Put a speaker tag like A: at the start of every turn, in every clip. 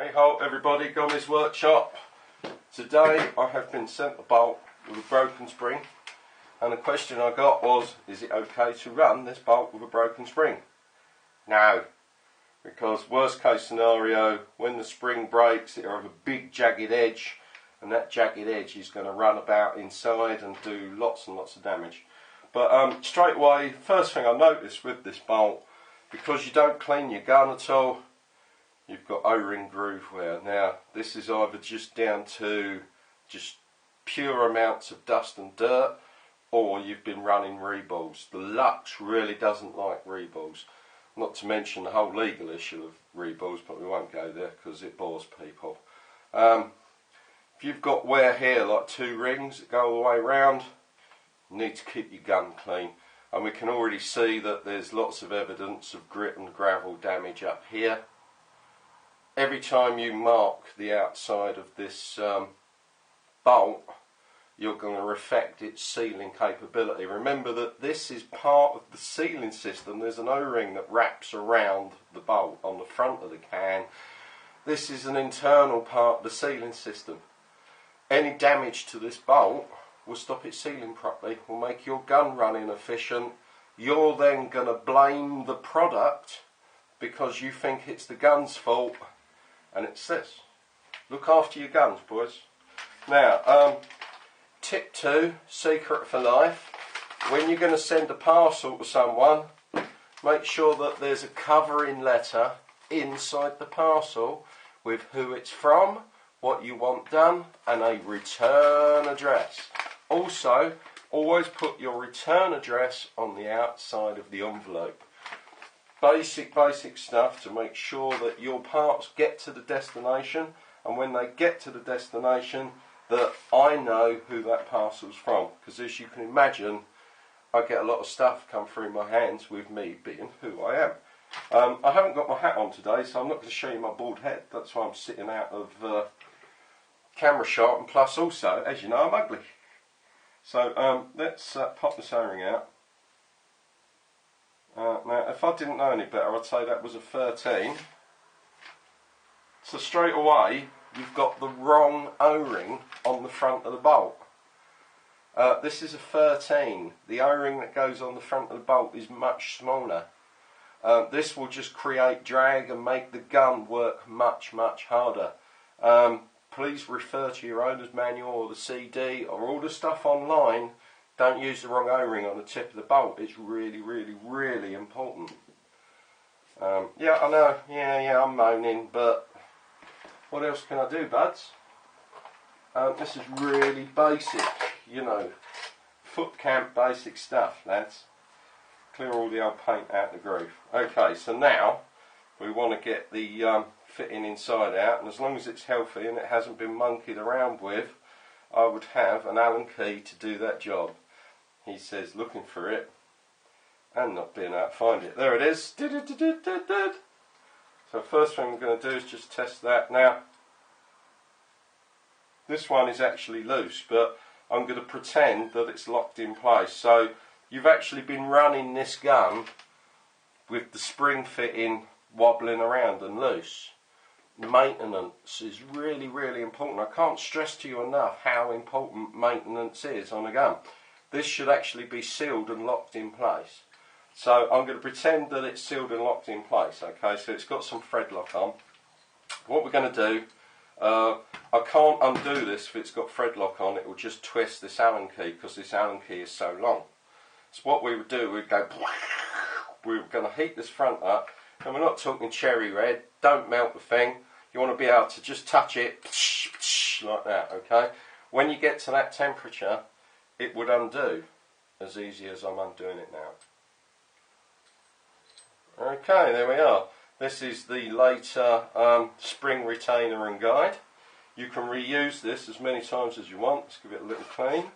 A: Hey ho everybody, Gommy's Workshop. Today I have been sent a bolt with a broken spring, and the question I got was, is it okay to run this bolt with a broken spring? No, because worst case scenario, when the spring breaks it'll have a big jagged edge, and that jagged edge is going to run about inside and do lots and lots of damage. But straight away, first thing I noticed with this bolt, because you don't clean your gun at all, you've got O-ring groove wear. Now this is either just down to just pure amounts of dust and dirt, or you've been running reballs. The Luxe really doesn't like reballs, not to mention the whole legal issue of reballs, but we won't go there because it bores people. If you've got wear here like 2 rings that go all the way round, you need to keep your gun clean. And we can already see that there's lots of evidence of grit and gravel damage up here. Every time you mark the outside of this bolt, you're going to affect its sealing capability. Remember that this is part of the sealing system. There's an O-ring that wraps around the bolt on the front of the can. This is an internal part of the sealing system. Any damage to this bolt will stop it sealing properly, will make your gun run inefficient. You're then going to blame the product because you think it's the gun's fault. And it's this. Look after your guns, boys. Now, tip 2, secret for life. When you're going to send a parcel to someone, make sure that there's a covering letter inside the parcel with who it's from, what you want done, and a return address. Also, always put your return address on the outside of the envelope. Basic stuff to make sure that your parts get to the destination, and when they get to the destination that I know who that parcel's from, because as you can imagine I get a lot of stuff come through my hands with me being who I am. I haven't got my hat on today, so I'm not going to show you my bald head. That's why I'm sitting out of camera shot, and plus also, as you know, I'm ugly. So let's pop this O-ring out. Now, if I didn't know any better, I'd say that was a 13. So straight away, you've got the wrong O-ring on the front of the bolt. This is a 13. The O-ring that goes on the front of the bolt is much smaller. This will just create drag and make the gun work much harder. Please refer to your owner's manual or the CD or all the stuff online. Don't use the wrong O-ring on the tip of the bolt. It's really important. Yeah, I know. Yeah, I'm moaning, but what else can I do, buds? This is really basic, you know, foot camp basic stuff, lads. Clear all the old paint out the groove. Okay, so now we want to get the fitting inside out, and as long as it's healthy and it hasn't been monkeyed around with, I would have an Allen key to do that job. He says looking for it and not being able to find it. There it is. So first thing we're going to do is just test that. Now this one is actually loose, but I'm going to pretend that it's locked in place. So you've actually been running this gun with the spring fitting wobbling around and loose. Maintenance is really important. I can't stress to you enough how important maintenance is on a gun. This should actually be sealed and locked in place. So I'm going to pretend that it's sealed and locked in place. Okay, so it's got some thread lock on. What we're going to do, I can't undo this if it's got thread lock on. It will just twist this Allen key because this Allen key is so long. So what we would do, we'd go, we're going to heat this front up, and we're not talking cherry red. Don't melt the thing. You want to be able to just touch it like that. Okay, when you get to that temperature, it would undo as easy as I'm undoing it now. Okay, there we are. This is the later spring retainer and guide. You can reuse this as many times as you want. Let's give it a little clean.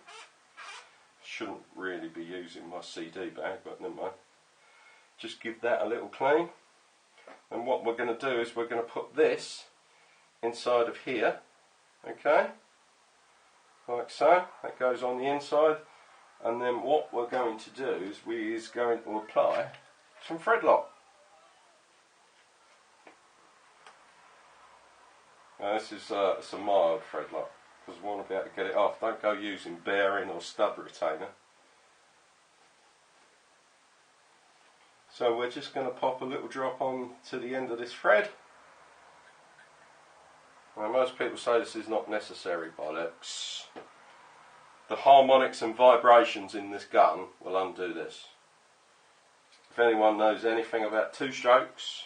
A: Shouldn't really be using my CD bag, but never mind. Just give that a little clean. And what we're going to do is we're going to put this inside of here. Okay, like so. That goes on the inside, and then what we're going to do is we're going to apply some thread lock. Now this is it's a mild thread lock because we want to be able to get it off. Don't go using bearing or stud retainer. So we're just going to pop a little drop on to the end of this thread. Now most people say this is not necessary by Luxe. The harmonics and vibrations in this gun will undo this. If anyone knows anything about two-strokes,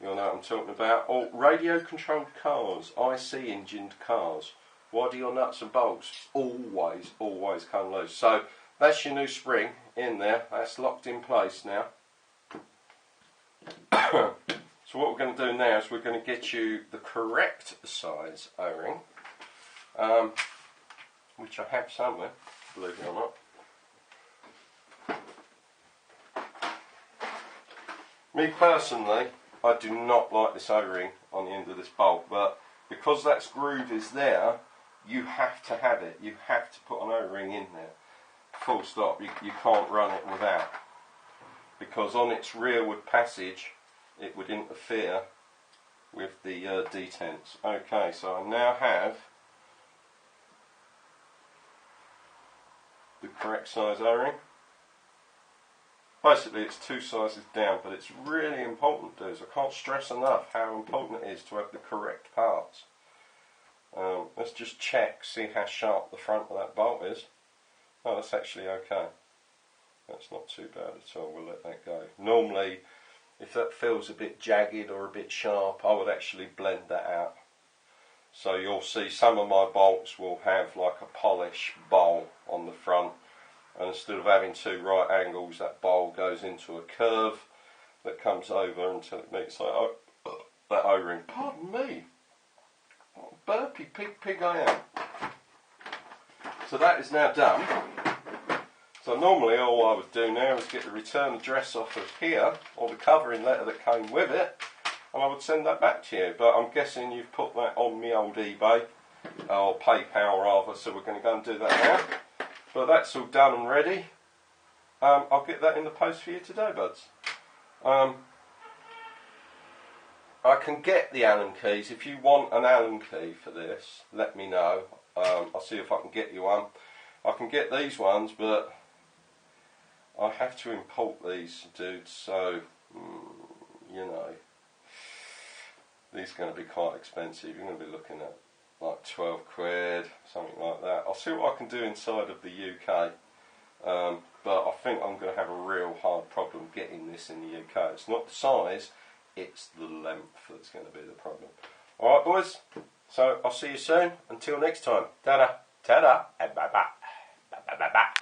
A: you'll know what I'm talking about. Or radio-controlled cars, IC-engined cars. Why do your nuts and bolts always come loose? So that's your new spring in there. That's locked in place now. So what we're going to do now is we're going to get you the correct size O-ring, which I have somewhere, believe it or not. Me personally, I do not like this O-ring on the end of this bolt, but because that groove is there, you have to have it. You have to put an O-ring in there. Full stop. You can't run it without. Because on its rearward passage, it would interfere with the detents. Okay, so I now have the correct size O-ring. Basically it's 2 sizes down, but it's really important, dudes. I can't stress enough how important it is to have the correct parts. Let's just check, see how sharp the front of that bolt is. Oh, that's actually okay. That's not too bad at all, we'll let that go. Normally, if that feels a bit jagged or a bit sharp, I would actually blend that out. So you'll see some of my bolts will have like a polish bowl on the front, and instead of having 2 right angles, that bowl goes into a curve that comes over until it meets that O-ring. Pardon me, what a burpy pig I am. So that is now done. So normally all I would do now is get the return address off of here, or the covering letter that came with it, and I would send that back to you. But I'm guessing you've put that on me old eBay, or PayPal rather, so we're going to go and do that now. But that's all done and ready. I'll get that in the post for you today, buds. I can get the Allen keys. If you want an Allen key for this, let me know. I'll see if I can get you one. I can get these ones, but I have to import these, dudes, so, you know, these are going to be quite expensive. You're going to be looking at like 12 quid, something like that. I'll see what I can do inside of the UK, but I think I'm going to have a real hard problem getting this in the UK. It's not the size, it's the length that's going to be the problem. Alright boys, so I'll see you soon. Until next time, ta-da, ta-da, and bye-bye. Bye-bye.